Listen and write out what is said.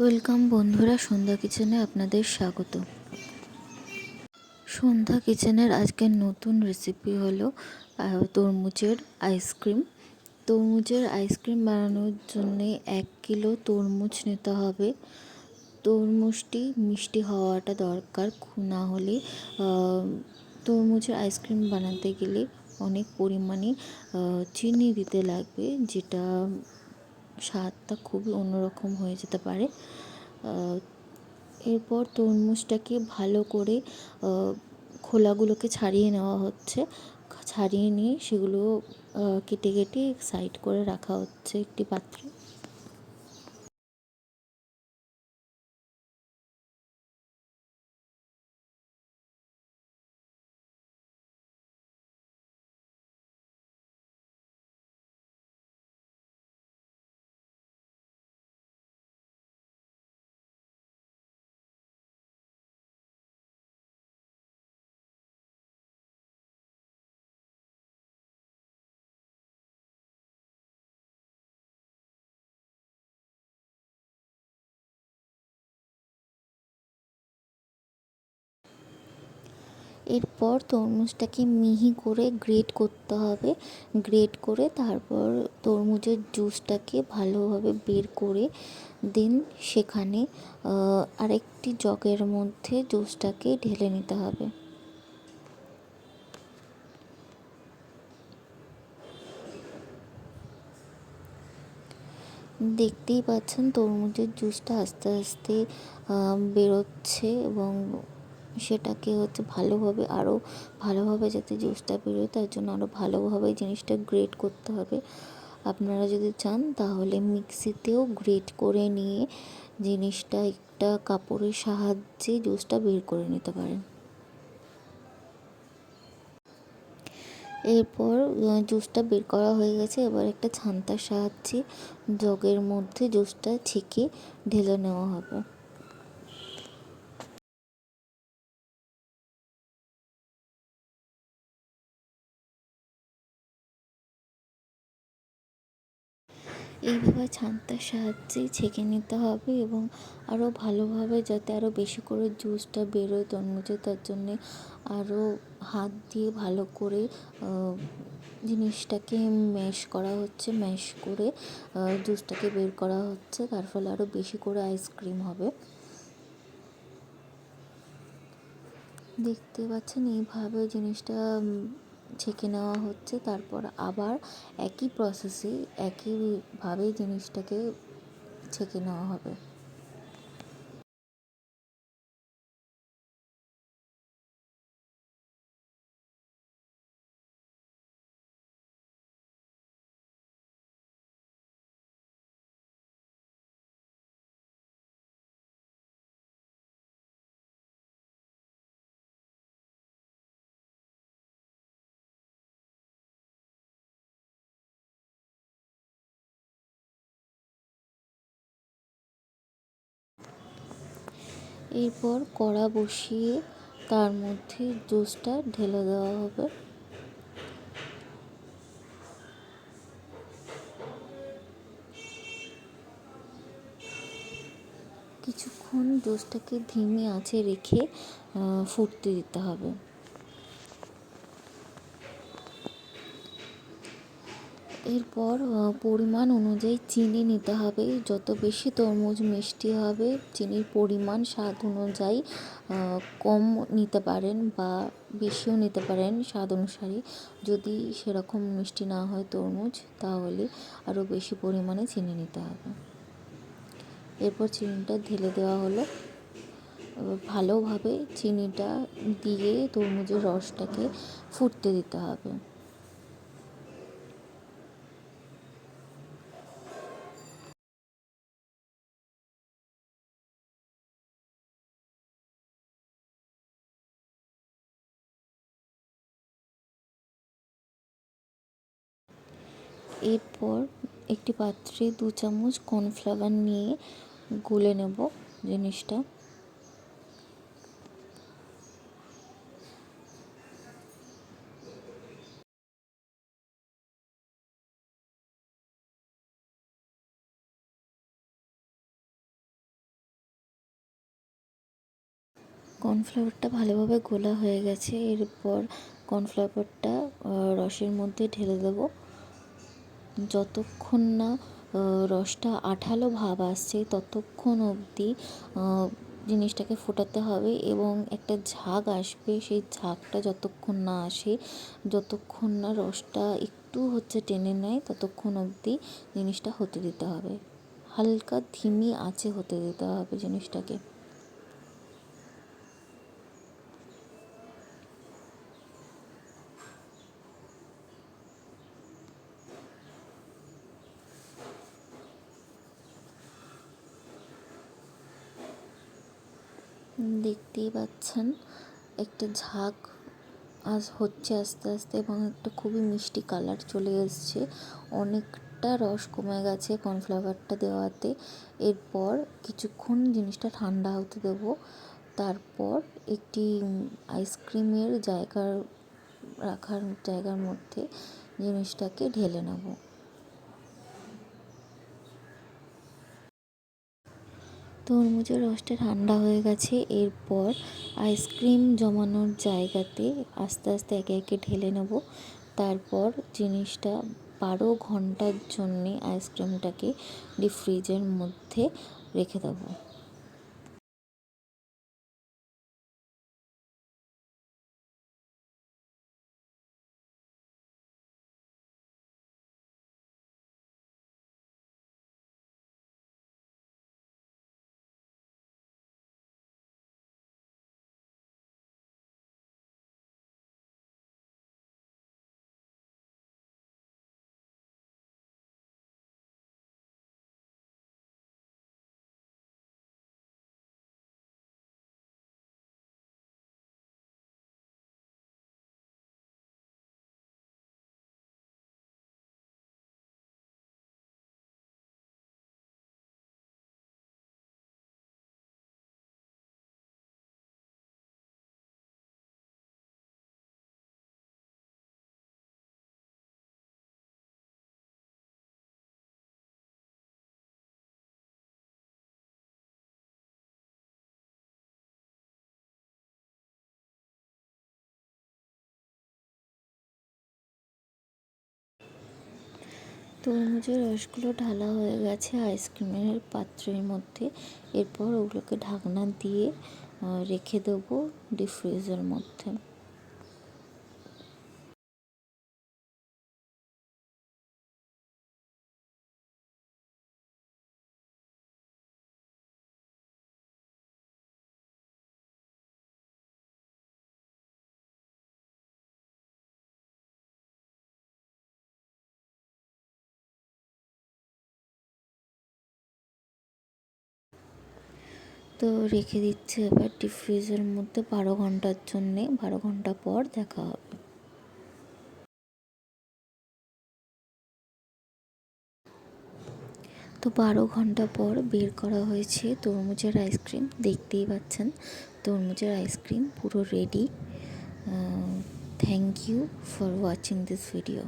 Welcome বন্ধুরা, সন্ধ্যা কিচেনে আপনাদের স্বাগত। সন্ধ্যা কিচেনের আজকের নতুন রেসিপি হলো তরমুজের আইসক্রিম। তরমুজের আইসক্রিম বানানোর জন্যে 1 কিলো তরমুজ নিতে হবে। তরমুজটি মিষ্টি হওয়াটা দরকার, না হলে তরমুজের আইসক্রিম বানাতে গেলে অনেক পরিমাণে চিনি দিতে লাগবে, যেটা স্বাদটা খুবই অন্যরকম হয়ে যেতে পারে। এরপর তরমুজটাকে ভালো করে খোলাগুলোকে ছাড়িয়ে নেওয়া হচ্ছে। ছাড়িয়ে নিয়ে সেগুলো কেটে কেটে সাইড করে রাখা হচ্ছে একটি পাত্রে। এরপর তরমুজটাকে মিহি করে গ্রেট করতে হবে। গ্রেট করে তারপর তরমুজের জুসটাকে ভালোভাবে বের করে দেন সেখানে আরেকটি জগের মধ্যে জুসটাকে ঢেলে নিতে হবে। দেখতেই পাচ্ছেন তরমুজের জুসটা আস্তে আস্তে বেরোচ্ছে, এবং সেটাকে ভালোভাবে আরও ভালোভাবে যাতে জুসটা বেরোয় তার জন্য আরও ভালোভাবে জিনিসটা গ্রেট করতে হবে। আপনারা যদি চান তাহলে মিক্সিতেও গ্রেট করে নিয়ে জিনিসটা একটা কাপড়ের সাহায্যে জুসটা বের করে নিতে পারেন। এরপর জুসটা বের করা হয়ে গেছে। এবার একটা ছান্তার সাহায্যে জগের মধ্যে জুসটা ছেঁকে ঢেলে নেওয়া হবে। এইভাবে ছান্তার সাহায্যে ছেঁকে নিতে হবে, এবং আরও ভালোভাবে যাতে আরও বেশি করে জুসটা বেরোয় তরমুজে, তার জন্যে আরও হাত দিয়ে ভালো করে জিনিসটাকে ম্যাশ করা হচ্ছে। ম্যাশ করে জুসটাকে বের করা হচ্ছে, তার ফলে আরও বেশি করে আইসক্রিম হবে। দেখতে পাচ্ছেন এইভাবে জিনিসটা ছেঁকে নেওয়া হচ্ছে। তারপর আবার একই প্রসেসে একইভাবে জিনিসটাকে ছেঁকে নেওয়া হবে। এরপর কড়া বসিয়ে তার মধ্যে জুসটা ঢেলে দেওয়া হবে। কিছুক্ষণ জুসটাকে ধিমি আঁচে রেখে ফুটতে দিতে হবে। এরপর পরিমাণ অনুযায়ী চিনি নিতে হবে। যত বেশি তরমুজ মিষ্টি হবে চিনির পরিমাণ স্বাদ অনুযায়ী কম নিতে পারেন বা বেশিও নিতে পারেন স্বাদ অনুসারে। যদি সেরকম মিষ্টি না হয় তরমুজ, তাহলে আরও বেশি পরিমাণে চিনি নিতে হবে। এরপর চিনিটা ঢেলে দেওয়া হলো। ভালোভাবে চিনিটা দিয়ে তরমুজের রসটাকে ফুটতে দিতে হবে। এরপর একটি পাত্রে 2 চামচ কর্নফ্লাওয়ার নিয়ে গুলে নেব জিনিসটা। কর্নফ্লাওয়ারটা ভালোভাবে গোলা হয়ে গেছে। এরপর কর্নফ্লাওয়ারটা রসের মধ্যে ঢেলে দেবো। যতক্ষণ না রসটা আঠালো ভাব আসছে ততক্ষণ অবধি জিনিসটাকে ফোটাতে হবে এবং একটা ঝাঁক আসবে। সেই ঝাঁকটা যতক্ষণ না আসে, যতক্ষণ না রসটা একটু টেনে নেয়, ততক্ষণ অবধি জিনিসটা হতে দিতে হবে। হালকা ধিমি আঁচে হতে দিতে হবে জিনিসটাকে। দেখতেই পাচ্ছেন একটা ঝাঁক হচ্ছে আস্তে আস্তে এবং একটা খুবই মিষ্টি কালার চলে এসছে। অনেকটা রস কমে গেছে কর্নফ্লাওয়ারটা দেওয়াতে। এরপর কিছুক্ষণ জিনিসটা ঠান্ডা হতে দেবো। তারপর একটি আইসক্রিমের রাখার জায়গার মধ্যে জিনিসটাকে ঢেলে নেব। তরমুজের রসটা ঠান্ডা হয়ে গেছে। এরপর আইসক্রিম জমানোর জায়গাতে আস্তে আস্তে একে একে ঢেলে নেব। তারপর জিনিসটা 12 ঘন্টার জন্যে আইসক্রিমটাকে ডিপ ফ্রিজের মধ্যে রেখে দেবো। তরমুজের রসগুলো ঢালা হয়ে গেছে আইসক্রিমের পাত্রের মধ্যে। এরপর ওগুলোকে ঢাকনা দিয়ে রেখে দেবো ডিপ ফ্রিজের মধ্যে। তো রেখে দিচ্ছি এবার ডিপ ফ্রিজের মধ্যে 12 ঘন্টার জন্যে। 12 ঘন্টা পর দেখা হবে। তো 12 ঘন্টা পর বের করা হয়েছে তরমুজের আইসক্রিম। দেখতেই পাচ্ছেন তরমুজের আইসক্রিম পুরো ready. Thank you for watching this video.